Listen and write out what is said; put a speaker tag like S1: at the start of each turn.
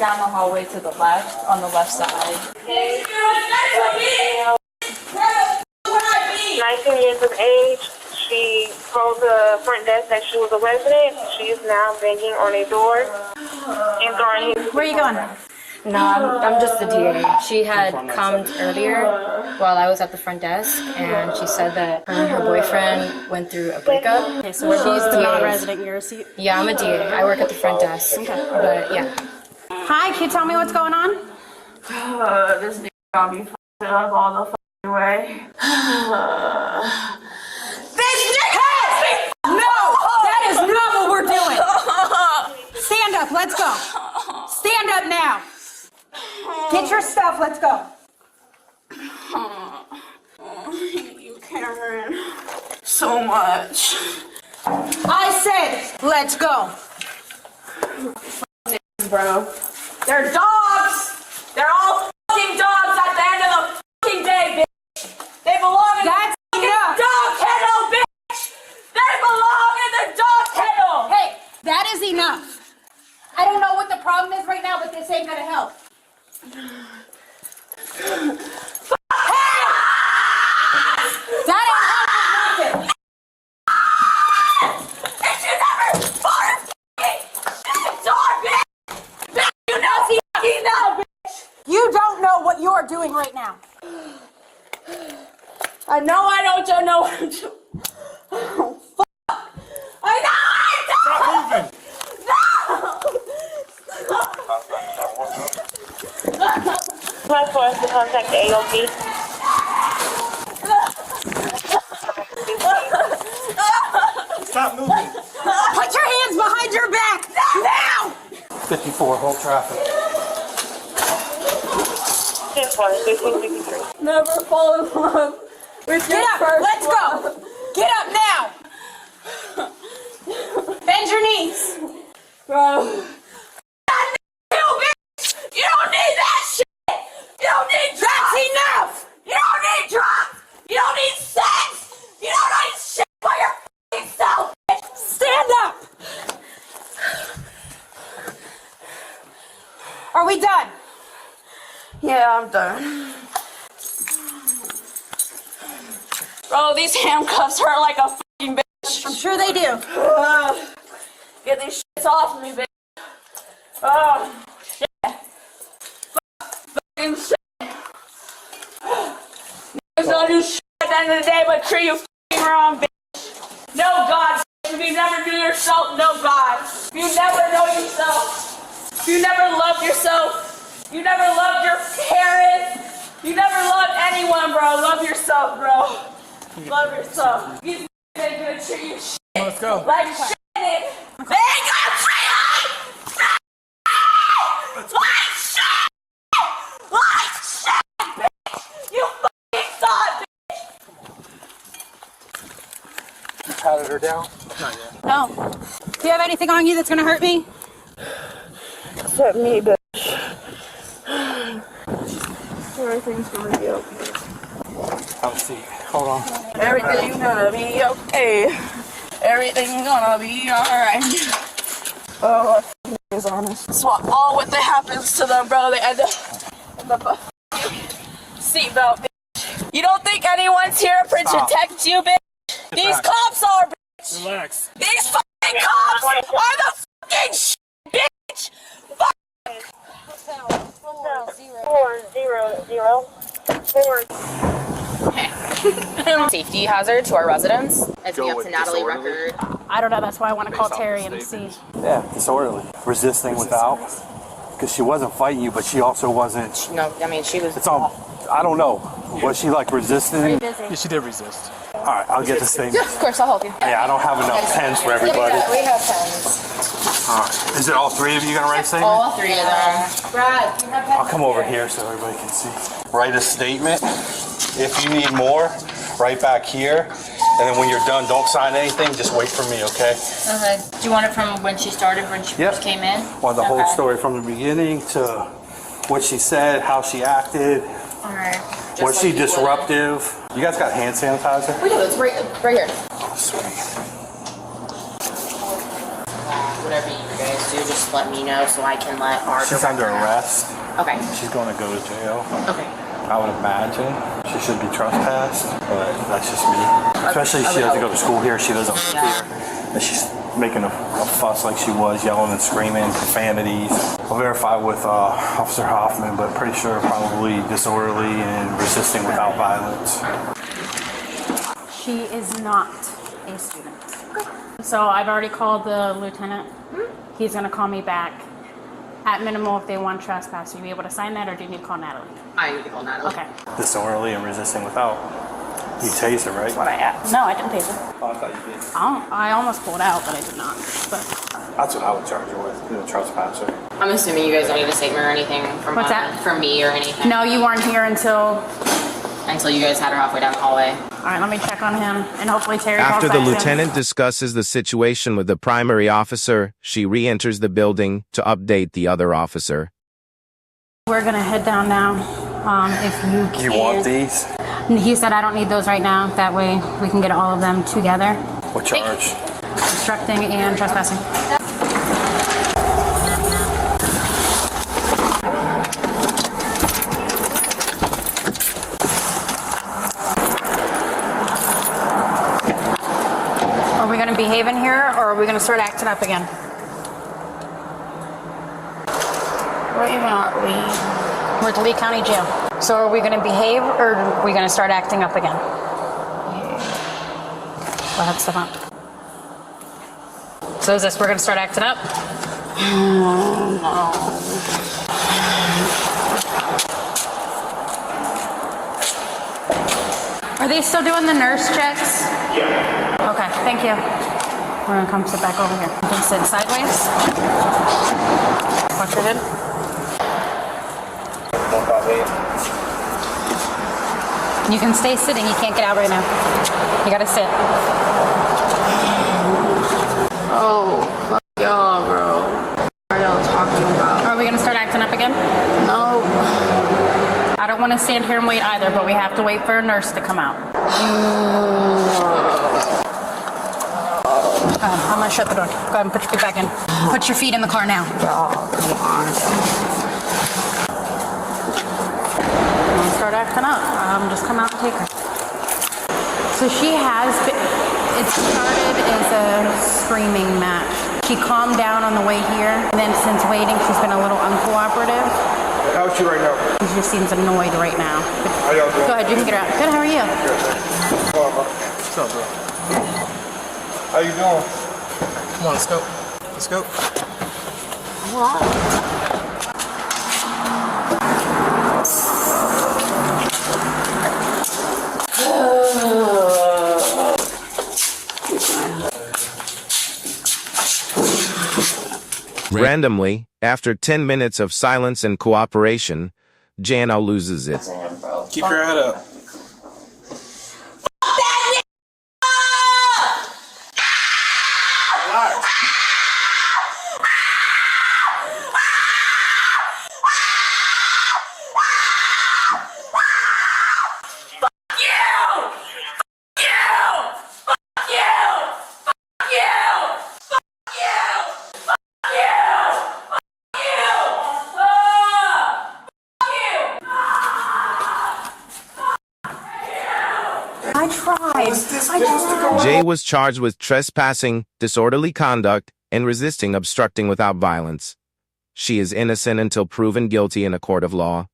S1: down the hallway to the left, on the left side.
S2: 19 years of age. She told the front desk that she was a resident. She is now banging on a door and throwing his...
S3: Where are you going?
S4: No, I'm just the DA. She had come earlier while I was at the front desk, and she said that her and her boyfriend went through a breakup.
S3: Okay, so she's the non-resident. You're a seat.
S4: Yeah, I'm a DA. I work at the front desk. Okay. But yeah.
S3: Hi, can you tell me what's going on?
S1: This nigga got me fucked up all the fucking way.
S3: This dickhead! No! That is not what we're doing! Stand up, let's go. Stand up now. Get your stuff, let's go.
S1: You Karen. So much.
S3: I said, let's go.
S1: Bro. They're dogs! They're all fucking dogs at the end of the fucking day, bitch! They belong in
S3: That's
S1: the
S3: enough.
S1: dog kennel, bitch! They belong in the dog kennel!
S3: Hey, that is enough. I don't know what the problem is right now, but this ain't gonna help. That ain't helping nothing.
S1: And you never fought a fucking dog, bitch! Bitch, you know fucking know, bitch!
S3: You don't know what you're doing right now.
S1: I know I don't know what I'm doing. Oh, fuck. I know I don't!
S5: Stop moving!
S2: Plus for us to contact the AOP.
S5: Stop moving!
S3: Put your hands behind your back now!
S5: 54, hold traffic.
S2: 1553.
S1: Never fall in love with
S3: Get
S1: your
S3: up,
S1: first
S3: let's go!
S1: love.
S3: Get up now! Bend your knees!
S1: Bro. You don't need that shit! You don't need drugs!
S3: That's enough!
S1: You don't need drugs! You don't need sex! You don't need shit for your fucking self, bitch!
S3: Stand up! Are we done?
S1: Yeah, I'm done. Bro, these handcuffs hurt like a fucking bitch.
S3: I'm sure they do.
S1: Get these shits off me, bitch. Oh, shit. Fucking shit. Niggas don't do shit at the end of the day but treat you fucking wrong, bitch. No God, if you never do yourself, no God. If you never know yourself, if you never loved yourself, you never loved your parents, you never loved anyone, bro. Love yourself, bro. Love yourself. These niggas ain't gonna treat you shit.
S5: Let's go.
S1: Like shit. They ain't gonna treat you like shit! Like shit, bitch! You fucking saw it, bitch!
S5: You patted her down? Not yet.
S3: No. Do you have anything on you that's gonna hurt me?
S1: Except me, bitch. Everything's gonna be okay.
S5: Have a seat. Hold on.
S1: Everything's gonna be okay. Everything's gonna be alright. Oh, what is honest. That's what all what that happens to them, bro. They end up in the seatbelt, bitch. You don't think anyone's here to protect you, bitch? These cops are, bitch.
S5: Relax.
S1: These fucking cops are the fucking shit, bitch. Fuck.
S2: 400.
S4: Safety hazard to our residents. It's me up to Natalie Record.
S3: I don't know, that's why I want to call Terry and see.
S5: Yeah, disorderly. Resisting without. Because she wasn't fighting you, but she also wasn't.
S4: No, I mean, she was.
S5: It's all. I don't know. Was she like resisting?
S3: Busy.
S5: She did resist. All right, I'll get this thing.
S4: Yeah, of course, I'll help you.
S5: Yeah, I don't have enough pens for everybody.
S4: We have pens.
S5: All right. Is it all three of you gonna write a statement?
S4: All three of them. Brad, do you have pens?
S5: I'll come over here so everybody can see. Write a statement. If you need more, right back here. And then when you're done, don't sign anything. Just wait for me, okay?
S4: Okay. Do you want it from when she started, when she first came in?
S5: Want the whole
S4: Okay.
S5: story from the beginning to what she said, how she acted.
S4: All right. Just
S5: Was
S4: like
S5: she
S4: you would.
S5: disruptive? You guys got hand sanitizer?
S4: We do. It's right here.
S5: Oh, sweet.
S4: Whatever you guys do,
S6: just let me know so I can let our
S5: She's under
S6: director know.
S5: arrest.
S6: Okay.
S5: She's going to go to jail.
S6: Okay.
S5: I would imagine she should be trespassed, but that's just me. Especially if she doesn't go to school here. She doesn't live here. And she's making a fuss like she was, yelling and screaming, profanities. I'll verify with Officer Hoffman, but pretty sure probably disorderly and resisting without violence.
S3: She is not a student. So I've already called the lieutenant. He's going to call me back. At minimal, if they want trespass, will you be able to sign that, or do you need to call Natalie?
S6: I need to call Natalie.
S3: Okay.
S5: Disorderly and resisting without. You tased her, right?
S3: What I asked. No, I didn't tase her.
S5: Oh, I thought you did.
S3: I almost pulled out, but I did not. But
S5: That's what I would charge her with, trespasser.
S6: I'm assuming you guys don't need a statement or anything from
S3: What's that?
S6: from me or anything.
S3: no, you weren't here until.
S6: Until you guys had her halfway down the hallway.
S3: All right, let me check on him, and hopefully Terry.
S7: After
S3: calls
S7: the
S3: back soon.
S7: lieutenant discusses the situation with the primary officer, she re-enters the building to update the other officer.
S3: We're gonna head down now. If you can.
S5: You want these?
S3: He said I don't need those right now. That way we can get all of them together.
S5: What charge?
S3: Obstructing and trespassing. Are we gonna behave in here, or are we gonna start acting up again?
S6: Where you at, Lee?
S3: We're at the Lee County Jail. So are we going to behave, or are we going to start acting up again? Go ahead, step up. So is this, we're going to start acting up? Are they still doing the nurse checks? Yeah. Okay, thank you. We're going to come sit back over here. You can sit sideways. Watch your head. You can stay sitting. You can't get out right now. You gotta sit.
S6: Oh, fuck y'all, bro. What are y'all talking about?
S3: Are we gonna start acting up again?
S6: No.
S3: I don't want to stand here and wait either, but we have to wait for a nurse to come out. I'm gonna shut the door. Go ahead and put your feet back in. Put your feet in the car now.
S6: Y'all, come on.
S3: Start acting up. Just come out and take her. So she has been, it started as a screaming match. She calmed down on the way here, and then since waiting, she's been a little uncooperative.
S8: How's she right now?
S3: She just seems annoyed right now.
S8: How y'all doing?
S3: Go ahead, you can get her out. Good, how are you?
S8: What's up, bro? How you doing?
S6: Come on, let's go.
S8: Let's go.
S7: Randomly, after 10 minutes of silence and cooperation, Jana loses it.
S8: Keep your head up.
S3: I tried.
S7: Jay was charged with trespassing, disorderly conduct, and resisting obstructing without violence. She is innocent until proven guilty in a court of law.